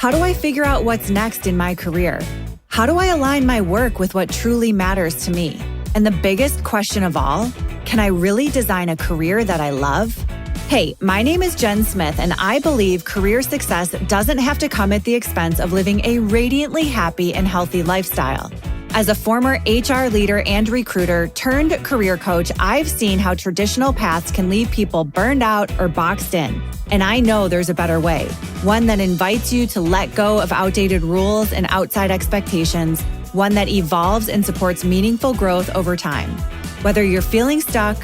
How do I figure out what's next in my career? How do I align my work with what truly matters to me? And the biggest question of all, can I really design a career that I love? Hey, my name is Jen Smith, and I believe career success doesn't have to come at the expense of living a radiantly happy and healthy lifestyle. As a former HR leader and recruiter turned career coach, I've seen how traditional paths can leave people burned out or boxed in. And I know there's a better way, one that invites you to let go of outdated rules and outside expectations, one that evolves and supports meaningful growth over time. Whether you're feeling stuck,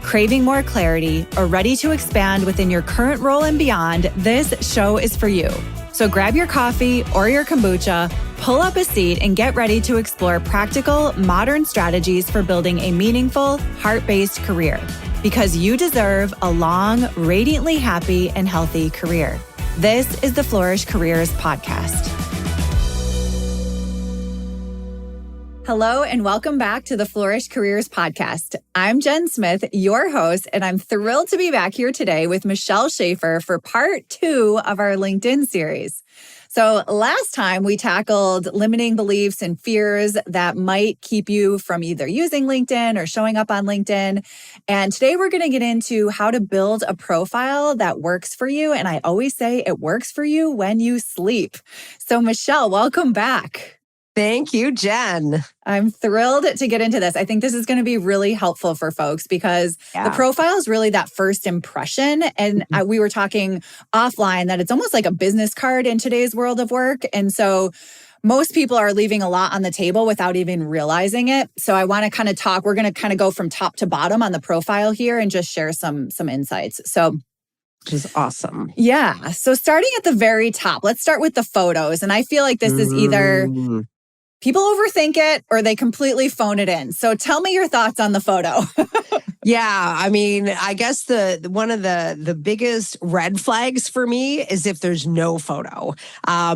craving more clarity, or ready to expand within your current role and beyond, this show is for you. So grab your coffee or your kombucha, pull up a seat, and get ready to explore practical, modern strategies for building a meaningful, heart-based career. Because you deserve a long, radiantly happy, and healthy career. This is the Flourish Careers Podcast. Hello, and welcome back to the Flourish Careers Podcast. I'm Jen Smith, your host, and I'm thrilled to be back here today with Michelle Schafer for part 2 of our LinkedIn series. So last time we tackled limiting beliefs and fears that might keep you from either using LinkedIn or showing up on LinkedIn. And today we're going to get into how to build a profile that works for you. And I always say it works for you when you sleep. So Michelle, welcome back. Thank you, Jen. I'm thrilled to get into this. I think this is going to be really helpful for folks because the profile is really that first impression. And we were talking offline that it's almost like a business card in today's world of work. And so most people are leaving a lot on the table without even realizing it. So I want to kind of talk, we're going to kind of go from top to bottom on the profile here and just share some insights. So which is awesome. Yeah. So starting at the very top, let's start with the photos. And I feel like this is either people overthink it or they completely phone it in. So tell me your thoughts on the photo. Yeah, I mean, I guess one of the biggest red flags for me is if there's no photo,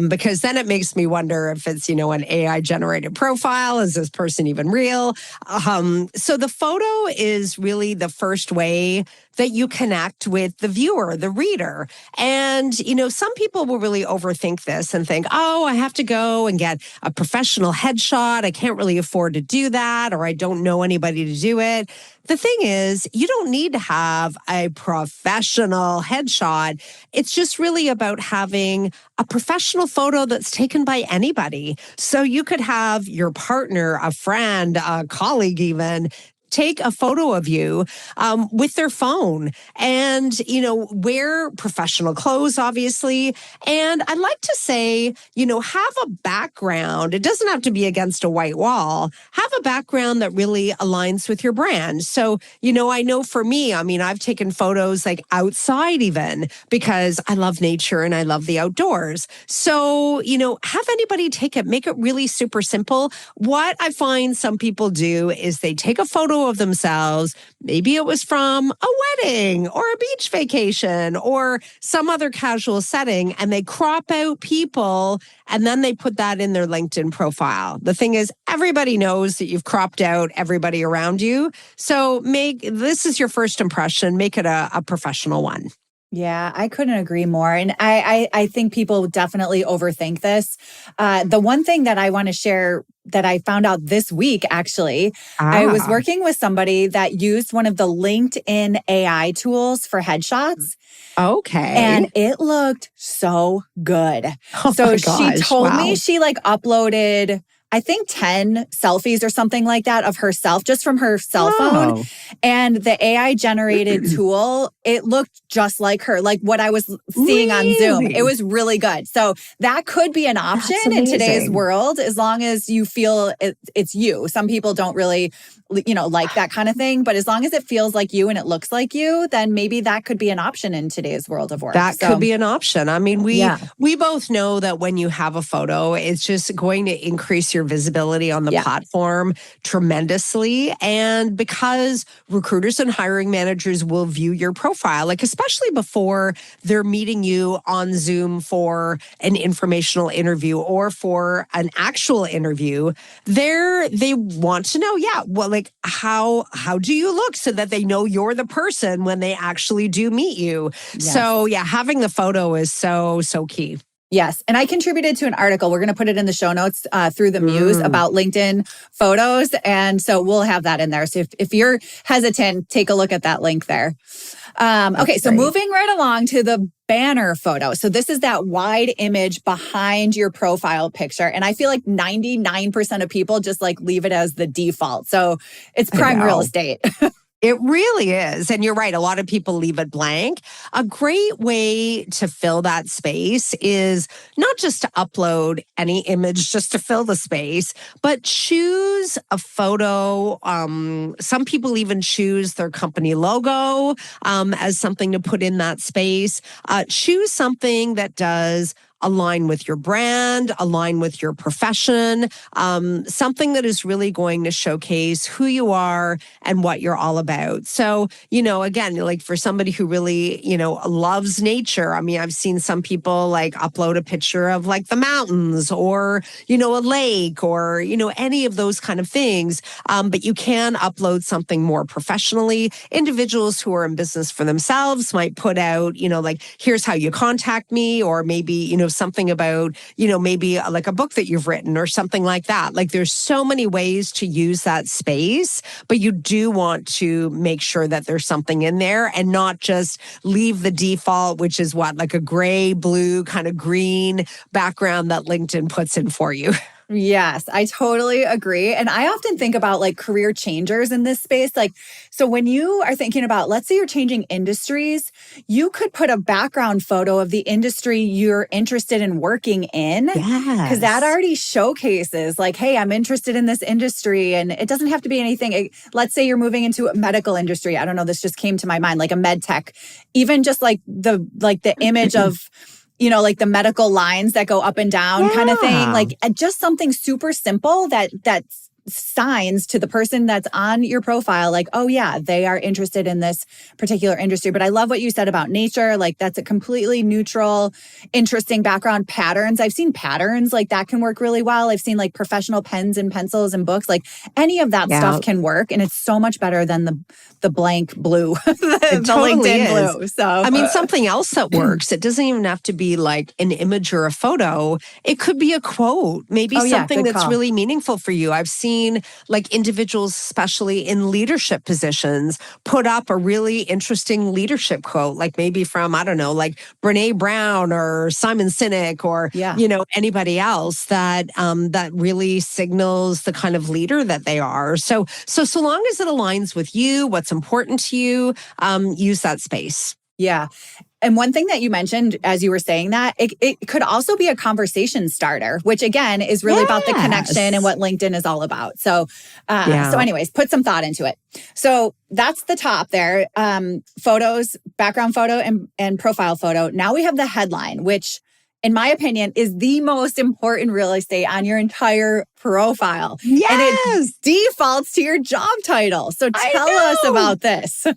because then it makes me wonder if it's, an AI generated profile. Is this person even real? So the photo is really the first way that you connect with the viewer, the reader. And, some people will really overthink this and think, oh, I have to go and get a professional headshot. I can't really afford to do that, or I don't know anybody to do it. The thing is, you don't need to have a professional headshot. It's just really about having a professional photo that's taken by anybody. So you could have your partner, a friend, a colleague even, take a photo of you with their phone and, wear professional clothes, obviously. And I'd like to say, have a background. It doesn't have to be against a white wall. Have a background that really aligns with your brand. So, I know for me, I've taken photos like outside even because I love nature and I love the outdoors. So, have anybody take it, make it really super simple. What I find some people do is they take a photo of themselves. Maybe it was from a wedding or a beach vacation or some other casual setting, and they crop out people and then they put that in their LinkedIn profile. The thing is, everybody knows that you've cropped out everybody around you. So this is your first impression, make it a professional one. Yeah, I couldn't agree more. And I think people definitely overthink this. The one thing that I want to share that I found out this week, actually, I was working with somebody that used one of the LinkedIn AI tools for headshots. Okay. And it looked so good. Oh so my gosh, she told me she uploaded, I think 10 selfies or something like that of herself, just from her cell phone. And the AI generated tool, it looked just like her, like what I was seeing on Zoom. It was really good. So that could be an option in today's world, as long as you feel it's you. Some people don't really, like that kind of thing. But as long as it feels like you and it looks like you, then maybe that could be an option in today's world of work. That could be an option. We both know that when you have a photo, it's just going to increase your visibility on the platform tremendously. And because recruiters and hiring managers will view your profile, especially before they're meeting you on Zoom for an informational interview or for an actual interview, they want to know, how do you look, so that they know you're the person when they actually do meet you. Yes. So having the photo is so key. Yes. And I contributed to an article. We're going to put it in the show notes through the Muse about LinkedIn photos. And so we'll have that in there. So if you're hesitant, take a look at that link there. Okay. So moving right along to the banner photo. So this is that wide image behind your profile picture. And I feel like 99% of people just like leave it as the default. So it's prime real estate. It really is. And you're right. A lot of people leave it blank. A great way to fill that space is not just to upload any image just to fill the space, but choose a photo. Some people even choose their company logo as something to put in that space. Choose something that does align with your brand, align with your profession, something that is really going to showcase who you are and what you're all about. So, again, like for somebody who really, loves nature, I mean, I've seen some people like upload a picture of like the mountains or, a lake or, any of those kind of things. But you can upload something more professionally. Individuals who are in business for themselves might put out, like, here's how you contact me, or maybe, something about, maybe like a book that you've written or something like that. Like there's so many ways to use that space, but you do want to make sure that there's something in there and not just leave the default, which is what, like a gray, blue, kind of green background that LinkedIn puts in for you. Yes, I totally agree. And I often think about like career changers in this space. Like, so when you are thinking about, let's say you're changing industries, you could put a background photo of the industry you're interested in working in. Because that already showcases like, hey, I'm interested in this industry. And it doesn't have to be anything. Let's say you're moving into a medical industry. I don't know, this just came to my mind, like a med tech. Even just like the image of like the medical lines that go up and down kind of thing, like just something super simple that signs to the person that's on your profile, like, oh yeah, they are interested in this particular industry. But I love what you said about nature. Like that's a completely neutral, interesting background. Patterns. I've seen patterns like that can work really well. I've seen like professional pens and pencils and books, like any of that stuff can work. And it's so much better than the blank blue, the totally LinkedIn blue. So I mean, something else that works, it doesn't even have to be like an image or a photo. It could be a quote, maybe something that's really meaningful for you. I've seen like individuals, especially in leadership positions, put up a really interesting leadership quote, like maybe from, I don't know, like Brene Brown or Simon Sinek or, anybody else that that really signals the kind of leader that they are. So long as it aligns with you, what's important to you, use that space. Yeah. And one thing that you mentioned as you were saying that, it could also be a conversation starter, which again is really about the connection and what LinkedIn is all about. So, so anyways, put some thought into it. So that's the top there. Photos, background photo and profile photo. Now we have the headline, which in my opinion is the most important real estate on your entire profile. Yes. And it defaults to your job title. So tell us about this.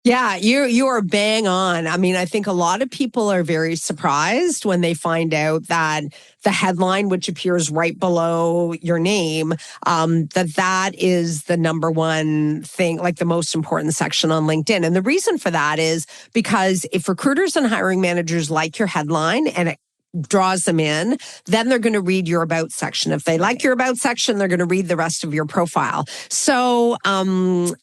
Yeah, you are bang on. I mean, I think a lot of people are very surprised when they find out that the headline, which appears right below your name, that is the number one thing, like the most important section on LinkedIn. And the reason for that is because if recruiters and hiring managers like your headline and it draws them in, then they're going to read your about section. If they like your about section, they're going to read the rest of your profile. So,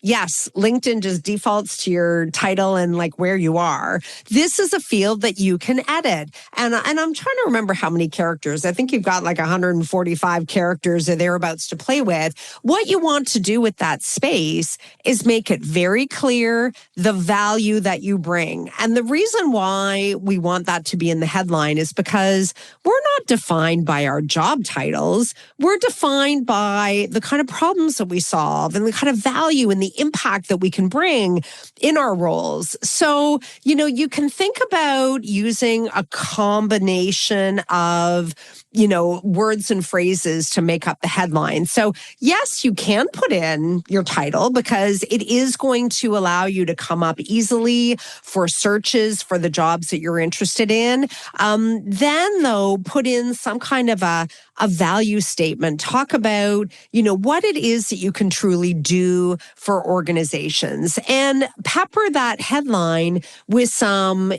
yes, LinkedIn just defaults to your title and like where you are. This is a field that you can edit. And I'm trying to remember how many characters. I think you've got like 145 characters or thereabouts to play with. What you want to do with that space is make it very clear the value that you bring. And the reason why we want that to be in the headline is because we're not defined by our job titles. We're defined by the kind of problems that we solve and the kind of value and the impact that we can bring in our roles. So, you can think about using a combination of, words and phrases to make up the headline. So yes, you can put in your title because it is going to allow you to come up easily for searches for the jobs that you're interested in. Then though, put in some kind of a value statement. Talk about, what it is that you can truly do for organizations and pepper that headline with some,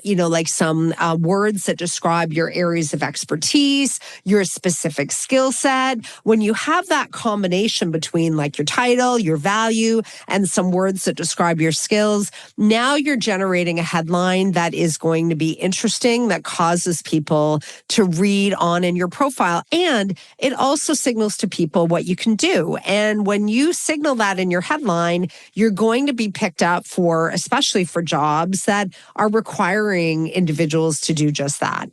some words that describe your areas of expertise, your specific skill set. When you have that combination between like your title, your value, and some words that describe your skills, now you're generating a headline that is going to be interesting, that causes people to read on in your profile. And it also signals to people what you can do. And when you signal that in your headline, you're going to be picked up for, especially for jobs that are requiring individuals to do just that.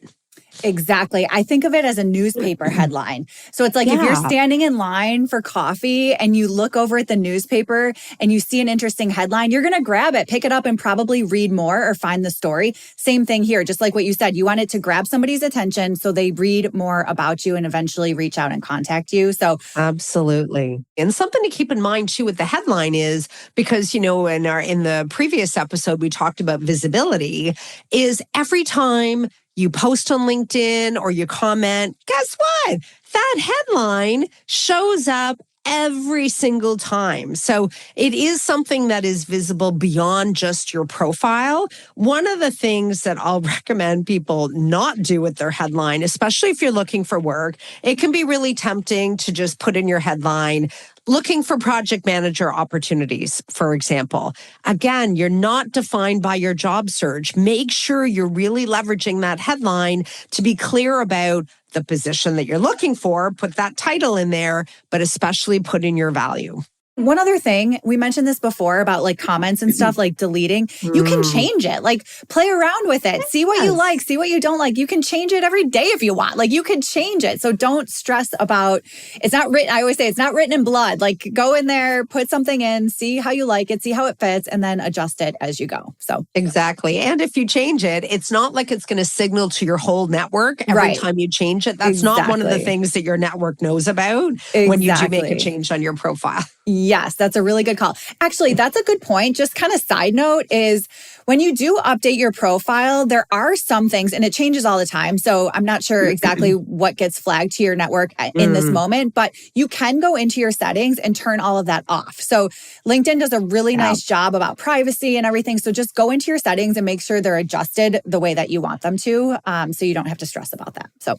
Exactly. I think of it as a newspaper headline. So it's like if you're standing in line for coffee and you look over at the newspaper and you see an interesting headline, you're going to grab it, pick it up, and probably read more or find the story. Same thing here. Just like what you said, you want it to grab somebody's attention so they read more about you and eventually reach out and contact you. So absolutely. And something to keep in mind too with the headline is because, in the previous episode, we talked about visibility, is every time you post on LinkedIn or you comment, guess what? That headline shows up every single time. So it is something that is visible beyond just your profile. One of the things that I'll recommend people not do with their headline, especially if you're looking for work, it can be really tempting to just put in your headline, looking for project manager opportunities, for example. Again, you're not defined by your job search. Make sure you're really leveraging that headline to be clear about the position that you're looking for. Put that title in there, but especially put in your value. One other thing, we mentioned this before about like comments and stuff, like deleting. You can change it, like play around with it, see what you like, see what you don't like. You can change it every day if you want. Like you can change it. So don't stress about, it's not written. I always say it's not written in blood. Like go in there, put something in, see how you like it, see how it fits, and then adjust it as you go. So exactly. And if you change it, it's not like it's going to signal to your whole network every time you change it. That's not one of the things that your network knows about when you do make a change on your profile. Yes, that's a really good call. Actually, that's a good point. Just kind of side note is when you do update your profile, there are some things, and it changes all the time. So I'm not sure exactly what gets flagged to your network in this moment, but you can go into your settings and turn all of that off. So LinkedIn does a really nice job about privacy and everything. So just go into your settings and make sure they're adjusted the way that you want them to, so you don't have to stress about that. So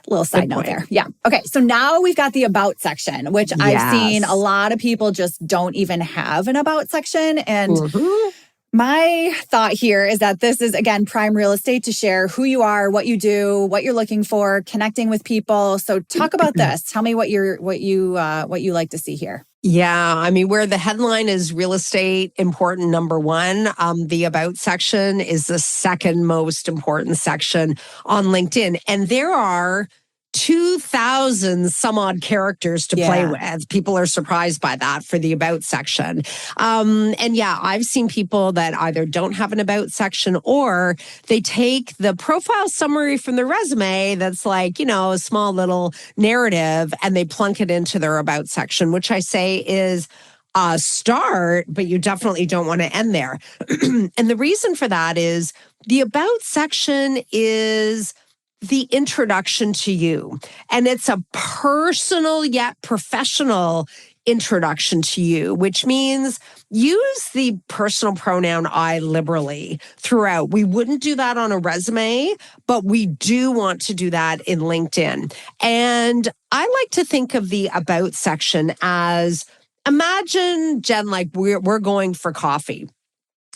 little side note there. Yeah. Okay. So now we've got the about section, which I've seen a lot of people just don't even have an about section. And my thought here is that this is, again, prime real estate to share who you are, what you do, what you're looking for, connecting with people. So talk about this. Tell me what you like to see here. Yeah, I mean, where the headline is real estate important, number one, the about section is the second most important section on LinkedIn. And there are 2,000 some odd characters to play with. People are surprised by that for the about section. And yeah, I've seen people that either don't have an about section or they take the profile summary from the resume that's like, a small little narrative and they plunk it into their about section, which I say is a start, but you definitely don't want to end there. And the reason for that is the about section is the introduction to you. And it's a personal yet professional introduction to you, which means use the personal pronoun I liberally throughout. We wouldn't do that on a resume, but we do want to do that in LinkedIn. And I like to think of the about section as, imagine, Jen, like we're going for coffee.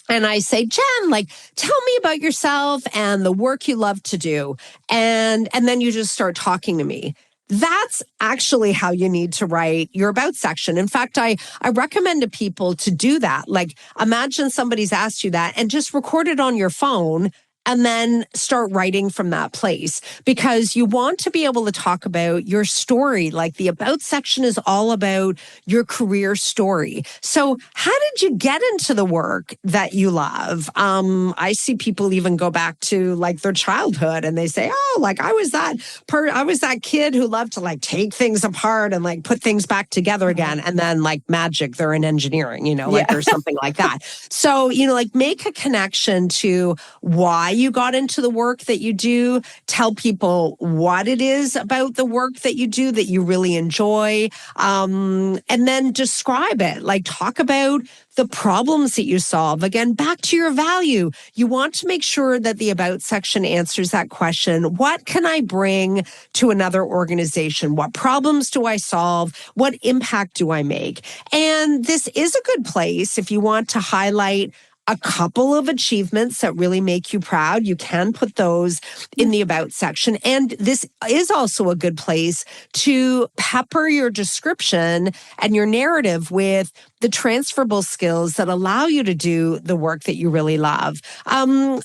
And I say, Jen, like, tell me about yourself and the work you love to do. And then you just start talking to me. That's actually how you need to write your about section. In fact, I recommend to people to do that. Like, imagine somebody's asked you that and just record it on your phone and then start writing from that place, because you want to be able to talk about your story. Like the about section is all about your career story. So how did you get into the work that you love? I see people even go back to like their childhood and they say, oh, like I was that kid who loved to like take things apart and like put things back together again. And then like magic, they're in engineering, like or something like that. So, like make a connection to why you got into the work that you do. Tell people what it is about the work that you do that you really enjoy. And then describe it, like talk about the problems that you solve. Again, back to your value. You want to make sure that the about section answers that question. What can I bring to another organization? What problems do I solve? What impact do I make? And this is a good place if you want to highlight a couple of achievements that really make you proud. You can put those in the about section. And this is also a good place to pepper your description and your narrative with the transferable skills that allow you to do the work that you really love.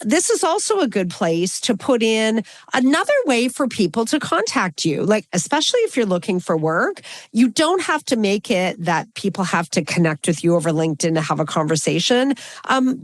This is also a good place to put in another way for people to contact you. Like, especially if you're looking for work, you don't have to make it that people have to connect with you over LinkedIn to have a conversation.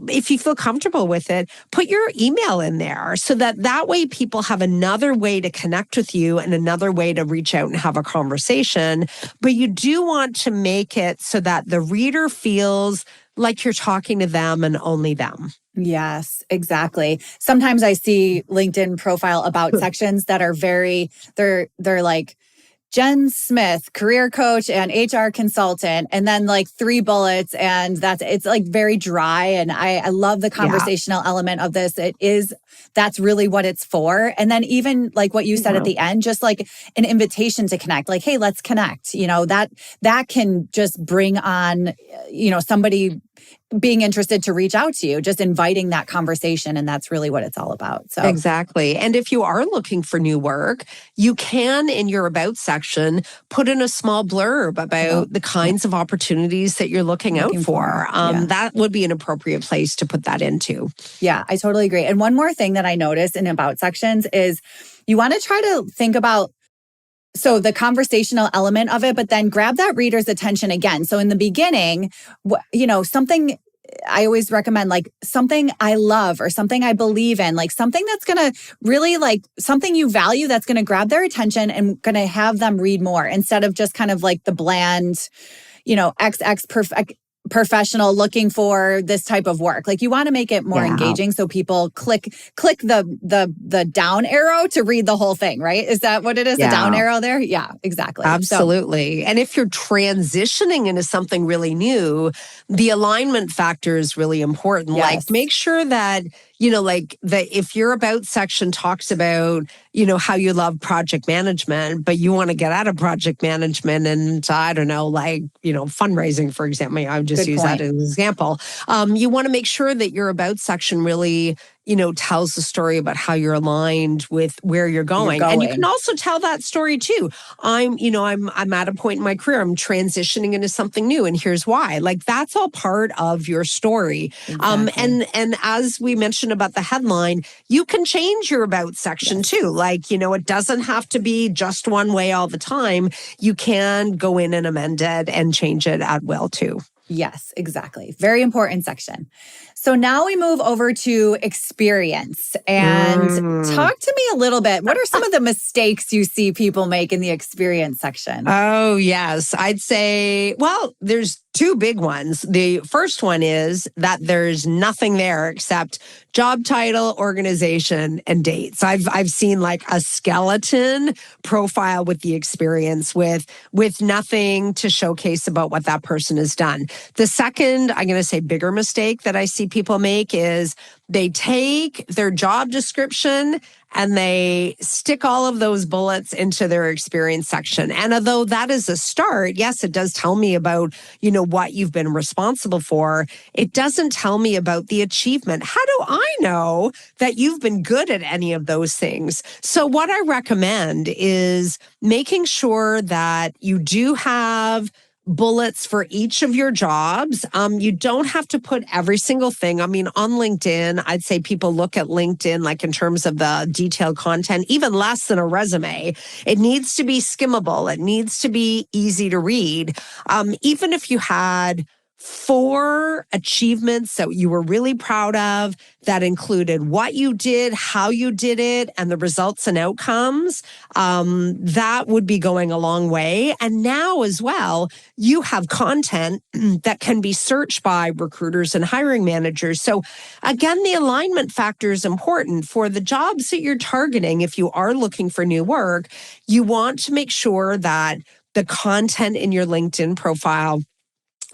If you feel comfortable with it, put your email in there so that way people have another way to connect with you and another way to reach out and have a conversation. But you do want to make it so that the reader feels like you're talking to them and only them. Yes, exactly. Sometimes I see LinkedIn profile about sections that are they're like, Jen Smith, career coach and HR consultant, and then like 3 bullets. And it's like very dry. And I love the conversational element of this. That's really what it's for. And then even like what you said at the end, just like an invitation to connect, like, hey, let's connect. That can just bring on, somebody being interested to reach out to you, just inviting that conversation. And that's really what it's all about. So exactly. And if you are looking for new work, you can, in your about section, put in a small blurb about the kinds of opportunities that you're looking out for. That would be an appropriate place to put that into. Yeah, I totally agree. And one more thing that I noticed in about sections is you want to try to think about the conversational element of it, but then grab that reader's attention again. So in the beginning, something I always recommend, like something I love or something I believe in, like something that's going to really like something you value that's going to grab their attention and going to have them read more instead of just kind of like the bland, XX professional looking for this type of work. Like you want to make it more engaging so people click the down arrow to read the whole thing, right? Is that what it is? The down arrow there? Yeah, exactly. Absolutely. And if you're transitioning into something really new, the alignment factor is really important. Yes. Like make sure that if your about section talks about, how you love project management, but you want to get out of project management and I don't know, fundraising, for example, I would just use that as an example. You want to make sure that your about section really, tells the story about how you're aligned with where you're going. And you can also tell that story too. I'm at a point in my career, I'm transitioning into something new and here's why. Like that's all part of your story. Exactly. And as we mentioned about the headline, you can change your about section too. Like, it doesn't have to be just one way all the time. You can go in and amend it and change it at will too. Yes, exactly. Very important section. So now we move over to experience and talk to me a little bit. What are some of the mistakes you see people make in the experience section? Oh, yes. I'd say, there's 2 big ones. The first one is that there's nothing there except job title, organization, and dates. I've seen like a skeleton profile with the experience with nothing to showcase about what that person has done. The second, I'm going to say bigger mistake that I see people make is they take their job description and they stick all of those bullets into their experience section. And although that is a start, yes, it does tell me about, what you've been responsible for. It doesn't tell me about the achievement. How do I know that you've been good at any of those things? So what I recommend is making sure that you do have bullets for each of your jobs. You don't have to put every single thing. I mean, on LinkedIn, I'd say people look at LinkedIn like in terms of the detailed content, even less than a resume. It needs to be skimmable. It needs to be easy to read. Even if you had 4 achievements that you were really proud of that included what you did, how you did it, and the results and outcomes, that would be going a long way. And now as well, you have content that can be searched by recruiters and hiring managers. So again, the alignment factor is important for the jobs that you're targeting. If you are looking for new work, you want to make sure that the content in your LinkedIn profile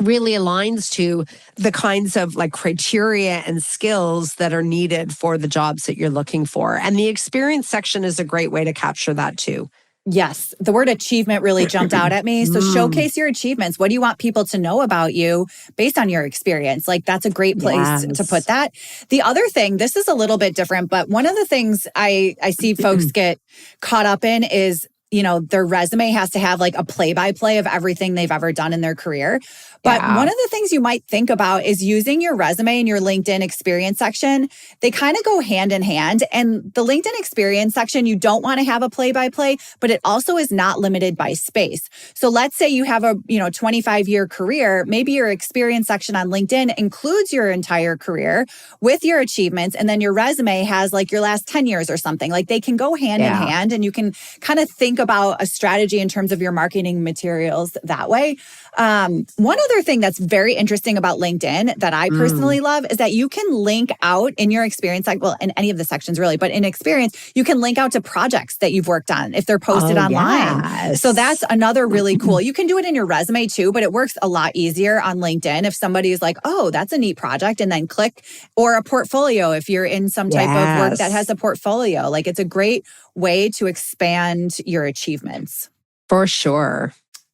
really aligns to the kinds of like criteria and skills that are needed for the jobs that you're looking for. And the experience section is a great way to capture that too. Yes, the word achievement really jumped out at me. So showcase your achievements. What do you want people to know about you based on your experience? Like that's a great place to put that. The other thing, this is a little bit different, but one of the things I see folks get caught up in is, you know, their resume has to have like a play-by-play of everything they've ever done in their career. But one of the things you might think about is using your resume and your LinkedIn experience section. They kind of go hand in hand. And the LinkedIn experience section, you don't want to have a play-by-play, but it also is not limited by space. So let's say you have a 25-year career. Maybe your experience section on LinkedIn includes your entire career with your achievements. And then your resume has like your last 10 years or something. Like they can go hand in hand, and you can kind of think about a strategy in terms of your marketing materials that way. One other thing that's very interesting about LinkedIn that I personally love is that you can link out in your experience, like, well, in any of the sections really, but in experience, you can link out to projects that you've worked on if they're posted online. Yes. So that's another really cool. You can do it in your resume too, but it works a lot easier on LinkedIn if somebody's like, oh, that's a neat project, and then click, or a portfolio if you're in some type of work that has a portfolio. Like it's a great way to expand your achievements. For sure.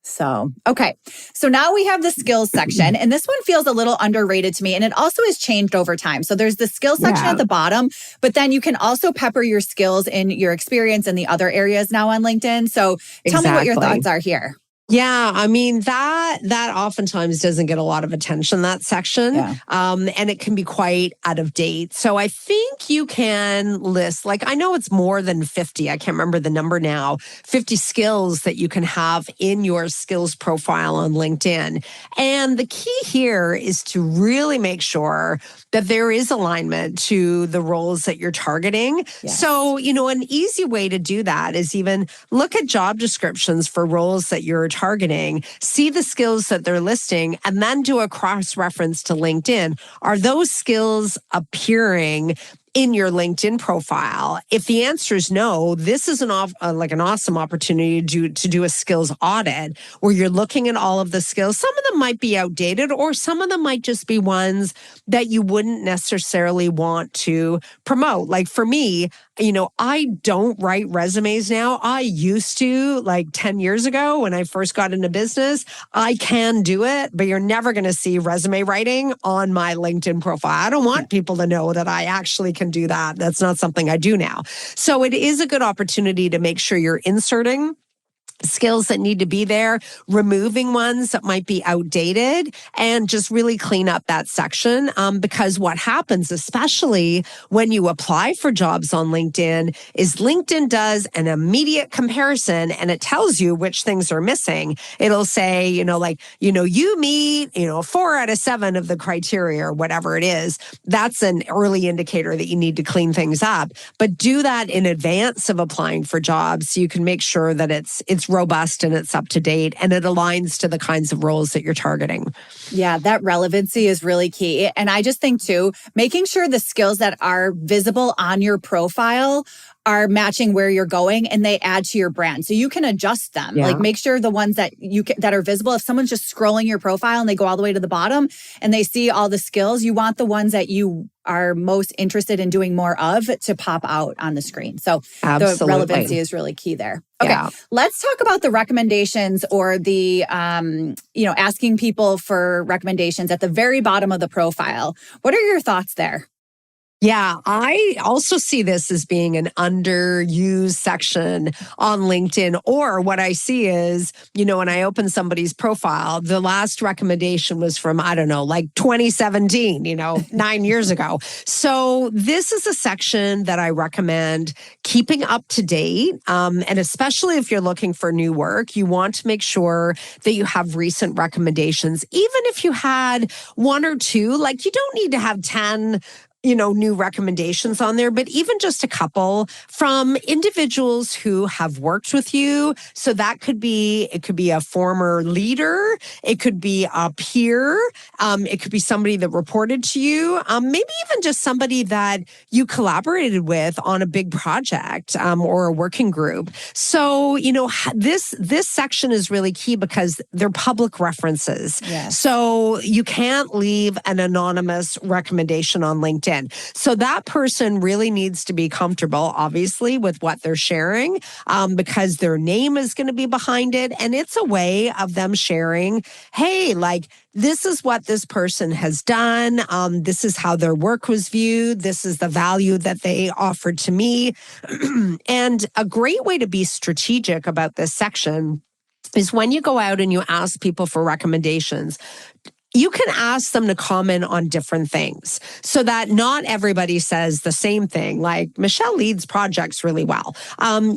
So, okay. So now we have the skills section, and this one feels a little underrated to me. And it also has changed over time. So there's the skills section at the bottom, but then you can also pepper your skills in your experience in the other areas now on LinkedIn. So tell me what your thoughts are here. Yeah, I mean, that oftentimes doesn't get a lot of attention, that section. And it can be quite out of date. So I think you can list, like, I know it's more than 50. I can't remember the number now, 50 skills that you can have in your skills profile on LinkedIn. And the key here is to really make sure that there is alignment to the roles that you're targeting. So, an easy way to do that is even look at job descriptions for roles that you're targeting, see the skills that they're listing, and then do a cross-reference to LinkedIn. Are those skills appearing in your LinkedIn profile? If the answer is no, this is an awesome opportunity to do a skills audit where you're looking at all of the skills. Some of them might be outdated, or some of them might just be ones that you wouldn't necessarily want to promote. Like for me, I don't write resumes now. I used to, like 10 years ago when I first got into business. I can do it, but you're never going to see resume writing on my LinkedIn profile. I don't want people to know that I actually can do that. That's not something I do now. So it is a good opportunity to make sure you're inserting skills that need to be there, removing ones that might be outdated, and just really clean up that section. Because what happens, especially when you apply for jobs on LinkedIn, is LinkedIn does an immediate comparison and it tells you which things are missing. It'll say, you meet, 4 out of 7 of the criteria or whatever it is. That's an early indicator that you need to clean things up. But do that in advance of applying for jobs so you can make sure that it's robust and it's up to date and it aligns to the kinds of roles that you're targeting. Yeah, that relevancy is really key. And I just think too, making sure the skills that are visible on your profile are matching where you're going and they add to your brand. So you can adjust them. Like make sure the ones that that are visible, if someone's just scrolling your profile and they go all the way to the bottom and they see all the skills, you want the ones that you are most interested in doing more of to pop out on the screen. So the relevancy is really key there. Okay, let's talk about the recommendations or the, asking people for recommendations at the very bottom of the profile. What are your thoughts there? Yeah, I also see this as being an underused section on LinkedIn. Or what I see is, when I open somebody's profile, the last recommendation was from, I don't know, like 2017, 9 years ago. So this is a section that I recommend keeping up to date. And especially if you're looking for new work, you want to make sure that you have recent recommendations. Even if you had one or two, like you don't need to have 10 new recommendations on there, but even just a couple from individuals who have worked with you. So it could be a former leader. It could be a peer. It could be somebody that reported to you. Maybe even just somebody that you collaborated with on a big project or a working group. So, this section is really key because they're public references. Yes. So you can't leave an anonymous recommendation on LinkedIn. So that person really needs to be comfortable, obviously, with what they're sharing because their name is going to be behind it. And it's a way of them sharing, hey, like, this is what this person has done. This is how their work was viewed. This is the value that they offered to me. And a great way to be strategic about this section is when you go out and you ask people for recommendations, you can ask them to comment on different things so that not everybody says the same thing. Like Michelle leads projects really well.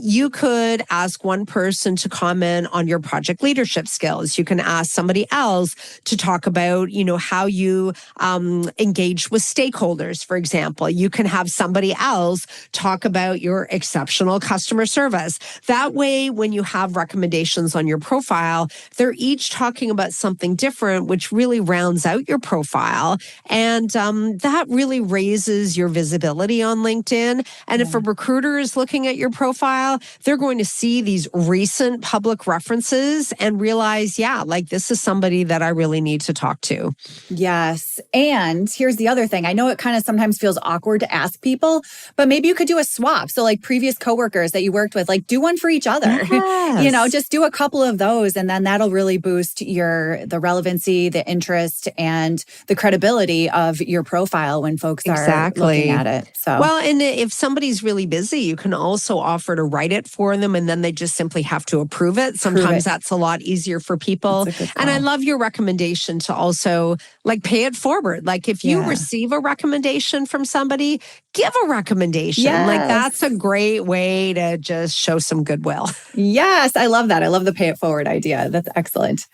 You could ask one person to comment on your project leadership skills. You can ask somebody else to talk about, how you engage with stakeholders, for example. You can have somebody else talk about your exceptional customer service. That way, when you have recommendations on your profile, they're each talking about something different, which really rounds out your profile. And that really raises your visibility on LinkedIn. And if a recruiter is looking at your profile, they're going to see these recent public references and realize, this is somebody that I really need to talk to. Yes. And here's the other thing. I know it kind of sometimes feels awkward to ask people, but maybe you could do a swap. So like previous coworkers that you worked with, like do one for each other. Yes. Just do a couple of those, and then that'll really boost the relevancy, the interest, and the credibility of your profile when folks are looking at it. So, well, and if somebody's really busy, you can also offer to write it for them, and then they just simply have to approve it. Sometimes that's a lot easier for people. And I love your recommendation to also pay it forward. Like if you receive a recommendation from somebody, give a recommendation. Yes. Like that's a great way to just show some goodwill. Yes, I love that. I love the pay it forward idea. That's excellent.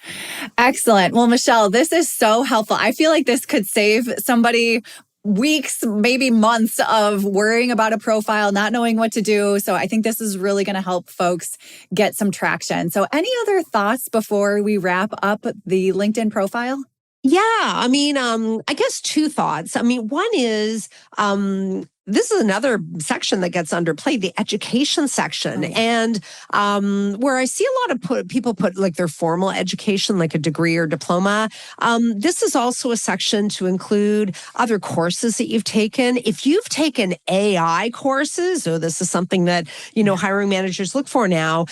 Excellent. Well, Michelle, this is so helpful. I feel like this could save somebody weeks, maybe months of worrying about a profile, not knowing what to do. So I think this is really going to help folks get some traction. So any other thoughts before we wrap up the LinkedIn profile? Yeah, I guess two thoughts. One is this is another section that gets underplayed, the education section. And where I see a lot of people put like their formal education, like a degree or diploma. This is also a section to include other courses that you've taken. If you've taken AI courses, so this is something that, hiring managers look for now,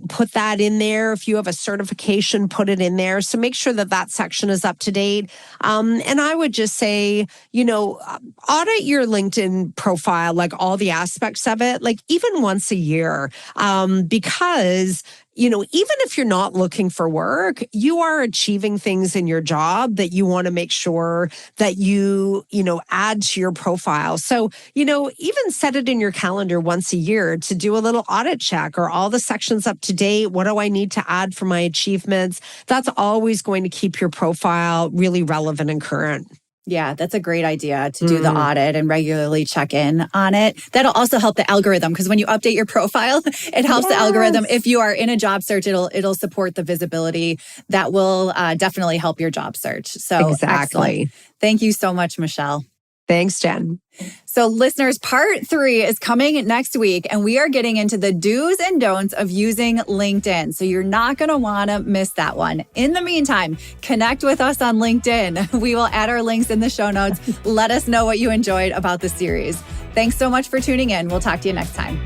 put that in there. If you have a certification, put it in there. So make sure that section is up to date. And I would just say, audit your LinkedIn profile, like all the aspects of it, like even once a year, because even if you're not looking for work, you are achieving things in your job that you want to make sure that you add to your profile. So, even set it in your calendar once a year to do a little audit check. Are all the sections up to date? What do I need to add for my achievements? That's always going to keep your profile really relevant and current. Yeah, that's a great idea to do the audit and regularly check in on it. That'll also help the algorithm because when you update your profile, it helps the algorithm. If you are in a job search, it'll support the visibility. That will definitely help your job search. So exactly. Excellent. Thank you so much, Michelle. Thanks, Jen. So listeners, part 3 is coming next week, and we are getting into the do's and don'ts of using LinkedIn. So you're not going to want to miss that one. In the meantime, connect with us on LinkedIn. We will add our links in the show notes. Let us know what you enjoyed about the series. Thanks so much for tuning in. We'll talk to you next time.